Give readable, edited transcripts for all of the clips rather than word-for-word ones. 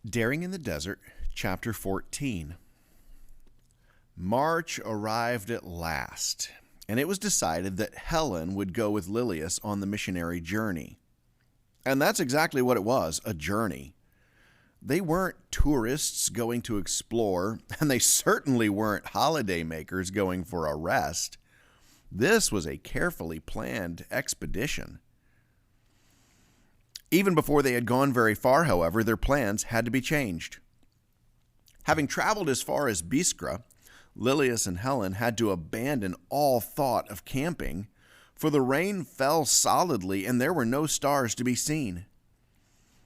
Daring in the Desert, Chapter 14. March arrived at last, and it was decided that Helen would go with Lilius on the missionary journey. And that's exactly what it was, a journey. They weren't tourists going to explore, and they certainly weren't holidaymakers going for a rest. This was a carefully planned expedition. Even before they had gone very far, however, their plans had to be changed. Having traveled as far as Biskra, Lilius and Helen had to abandon all thought of camping, for the rain fell solidly and there were no stars to be seen.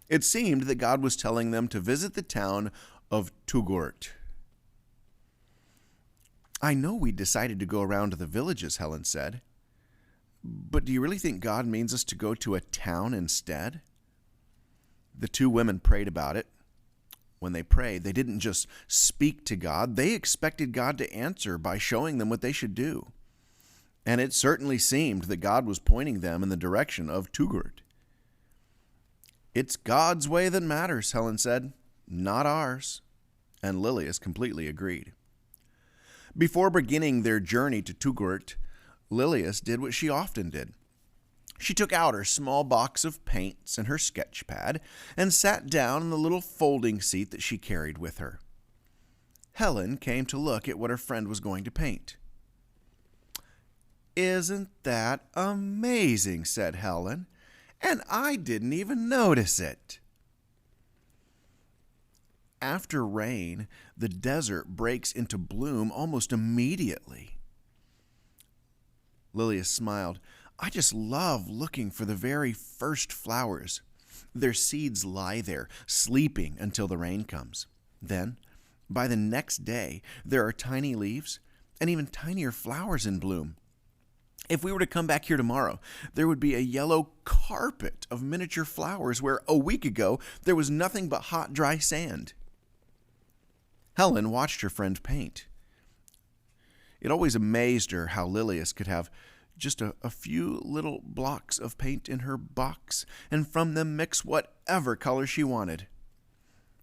It seemed that God was telling them to visit the town of Tugurt. "I know we decided to go around to the villages," Helen said. "But do you really think God means us to go to a town instead?" The two women prayed about it. When they prayed, they didn't just speak to God. They expected God to answer by showing them what they should do. And it certainly seemed that God was pointing them in the direction of Tugurt. "It's God's way that matters," Helen said, "not ours." And Lilius completely agreed. Before beginning their journey to Tugurt, Lilius did what she often did. She took out her small box of paints and her sketch pad and sat down in the little folding seat that she carried with her. Helen came to look at what her friend was going to paint. "Isn't that amazing?" said Helen. "And I didn't even notice it." After rain, the desert breaks into bloom almost immediately. Lilius smiled. "I just love looking for the very first flowers. Their seeds lie there, sleeping until the rain comes. Then, by the next day, there are tiny leaves and even tinier flowers in bloom. If we were to come back here tomorrow, there would be a yellow carpet of miniature flowers where a week ago there was nothing but hot, dry sand." Helen watched her friend paint. It always amazed her how Lilius could have just a few little blocks of paint in her box, and from them mix whatever color she wanted.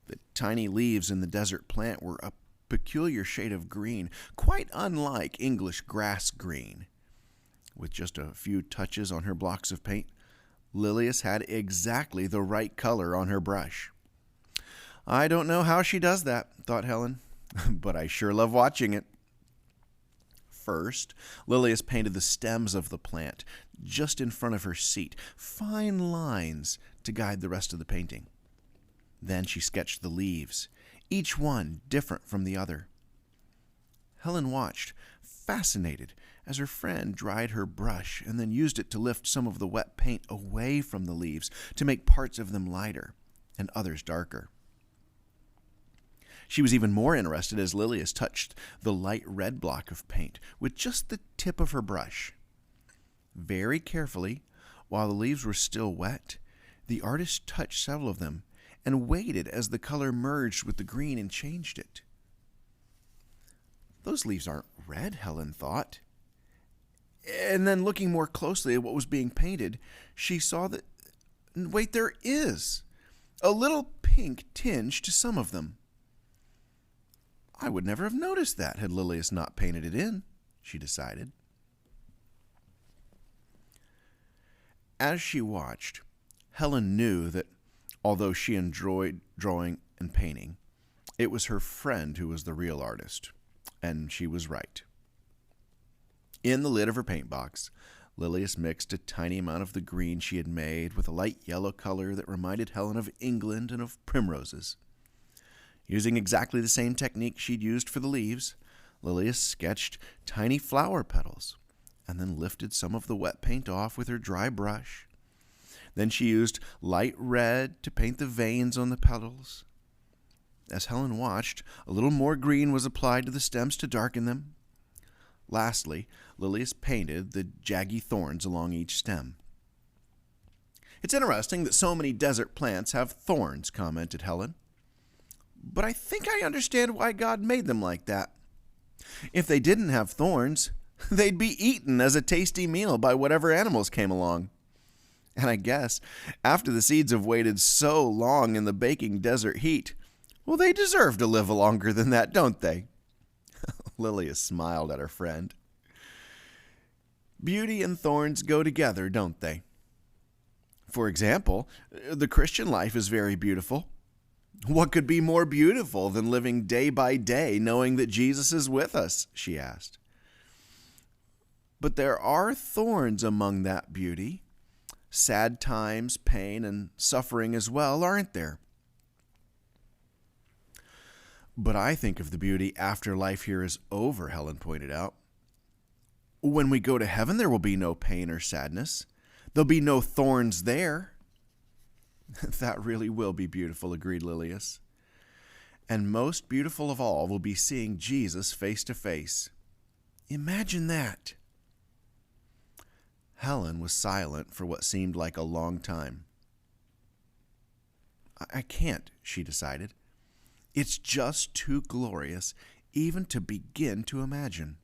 The tiny leaves in the desert plant were a peculiar shade of green, quite unlike English grass green. With just a few touches on her blocks of paint, Lilius had exactly the right color on her brush. "I don't know how she does that," thought Helen, "but I sure love watching it." First, Lilius painted the stems of the plant just in front of her seat, fine lines to guide the rest of the painting. Then she sketched the leaves, each one different from the other. Helen watched, fascinated, as her friend dried her brush and then used it to lift some of the wet paint away from the leaves to make parts of them lighter and others darker. She was even more interested as Lilius touched the light red block of paint with just the tip of her brush. Very carefully, while the leaves were still wet, the artist touched several of them and waited as the color merged with the green and changed it. "Those leaves aren't red," Helen thought. And then looking more closely at what was being painted, she saw that, wait, there is a little pink tinge to some of them. "I would never have noticed that had Lilius not painted it in," she decided. As she watched, Helen knew that although she enjoyed drawing and painting, it was her friend who was the real artist, and she was right. In the lid of her paint box, Lilius mixed a tiny amount of the green she had made with a light yellow color that reminded Helen of England and of primroses. Using exactly the same technique she'd used for the leaves, Lilius sketched tiny flower petals and then lifted some of the wet paint off with her dry brush. Then she used light red to paint the veins on the petals. As Helen watched, a little more green was applied to the stems to darken them. Lastly, Lilius painted the jaggy thorns along each stem. "It's interesting that so many desert plants have thorns," commented Helen. "But I think I understand why God made them like that. If they didn't have thorns, they'd be eaten as a tasty meal by whatever animals came along. And I guess after the seeds have waited so long in the baking desert heat, Well, they deserve to live longer than that, don't they? Lilia smiled at her friend. Beauty and thorns go together, don't they? For example, the Christian life is very beautiful. What could be more beautiful than living day by day knowing that Jesus is with us? She asked. But there are thorns among that beauty. Sad times, pain, and suffering as well, aren't there? But I think of the beauty after life here is over, Helen pointed out. When we go to heaven, there will be no pain or sadness. There'll be no thorns there. That really will be beautiful, agreed Lilius. And most beautiful of all will be seeing Jesus face to face. Imagine that. Helen was silent for what seemed like a long time. I can't, she decided. It's just too glorious even to begin to imagine.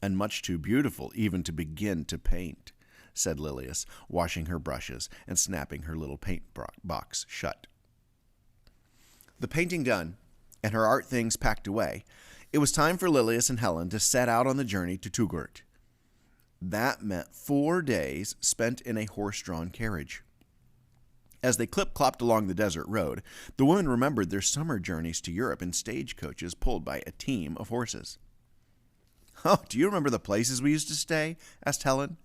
And much too beautiful even to begin to paint, said Lilius, washing her brushes and snapping her little paint box shut. The painting done and her art things packed away, it was time for Lilius and Helen to set out on the journey to Tugurt. That meant 4 days spent in a horse-drawn carriage. As they clip-clopped along the desert road, the women remembered their summer journeys to Europe in stagecoaches pulled by a team of horses. Oh, do you remember the places we used to stay? Asked Helen.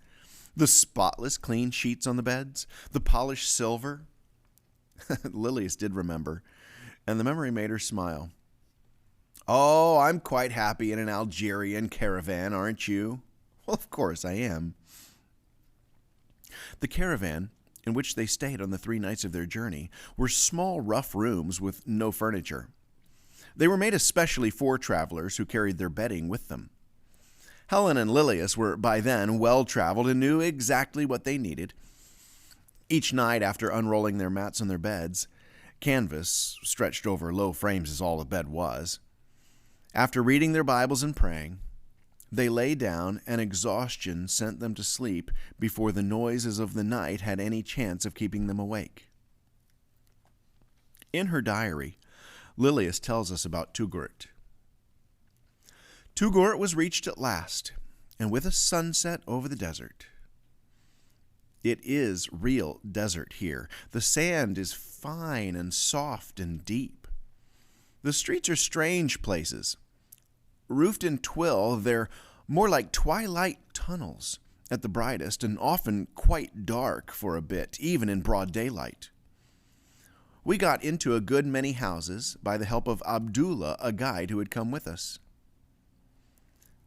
The spotless, clean sheets on the beds, the polished silver. Lilius did remember, and the memory made her smile. Oh, I'm quite happy in an Algerian caravan, aren't you? Well, of course I am. The caravan, in which they stayed on the 3 nights of their journey, were small, rough rooms with no furniture. They were made especially for travelers who carried their bedding with them. Helen and Lilius were by then well-traveled and knew exactly what they needed. Each night, after unrolling their mats on their beds, canvas stretched over low frames is all a bed was, after reading their Bibles and praying, they lay down, and exhaustion sent them to sleep before the noises of the night had any chance of keeping them awake. In her diary, Lilius tells us about Tugurt. Tugurt was reached at last, and with a sunset over the desert. It is real desert here. The sand is fine and soft and deep. The streets are strange places. Roofed in twill, they're more like twilight tunnels at the brightest and often quite dark for a bit, even in broad daylight. We got into a good many houses by the help of Abdullah, a guide who had come with us.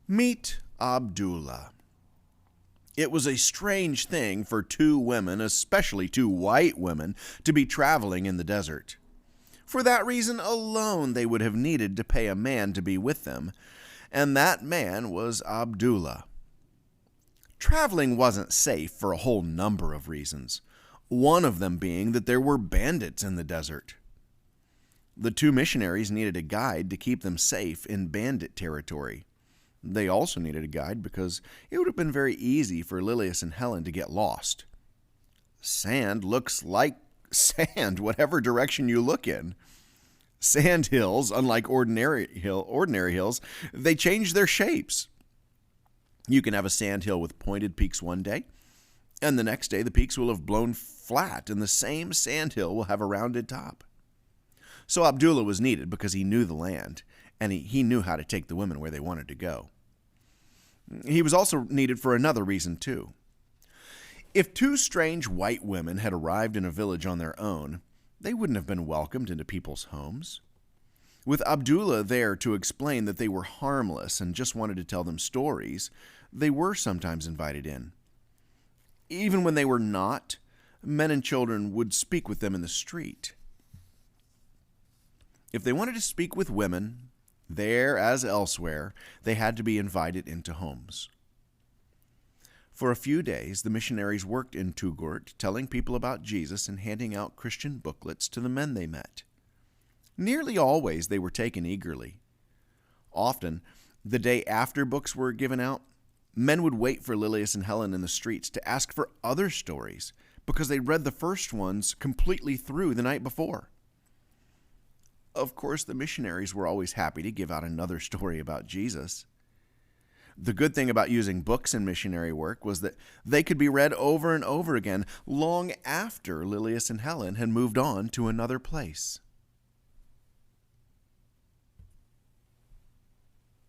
Meet Abdullah. It was a strange thing for 2 women, especially 2 white women, to be traveling in the desert. For that reason alone, they would have needed to pay a man to be with them, and that man was Abdullah. Traveling wasn't safe for a whole number of reasons, one of them being that there were bandits in the desert. The 2 missionaries needed a guide to keep them safe in bandit territory. They also needed a guide because it would have been very easy for Lilius and Helen to get lost. Sand looks like sand, whatever direction you look in. Sand hills, unlike ordinary hills, they change their shapes. You can have a sand hill with pointed peaks one day, and the next day the peaks will have blown flat, and the same sand hill will have a rounded top. So Abdullah was needed because he knew the land, and he knew how to take the women where they wanted to go. He was also needed for another reason, too. If 2 strange white women had arrived in a village on their own, they wouldn't have been welcomed into people's homes. With Abdullah there to explain that they were harmless and just wanted to tell them stories, they were sometimes invited in. Even when they were not, men and children would speak with them in the street. If they wanted to speak with women, there as elsewhere, they had to be invited into homes. For a few days, the missionaries worked in Tugurt, telling people about Jesus and handing out Christian booklets to the men they met. Nearly always they were taken eagerly. Often, the day after books were given out, men would wait for Lilius and Helen in the streets to ask for other stories because they'd read the first ones completely through the night before. Of course, the missionaries were always happy to give out another story about Jesus. The good thing about using books in missionary work was that they could be read over and over again long after Lilius and Helen had moved on to another place.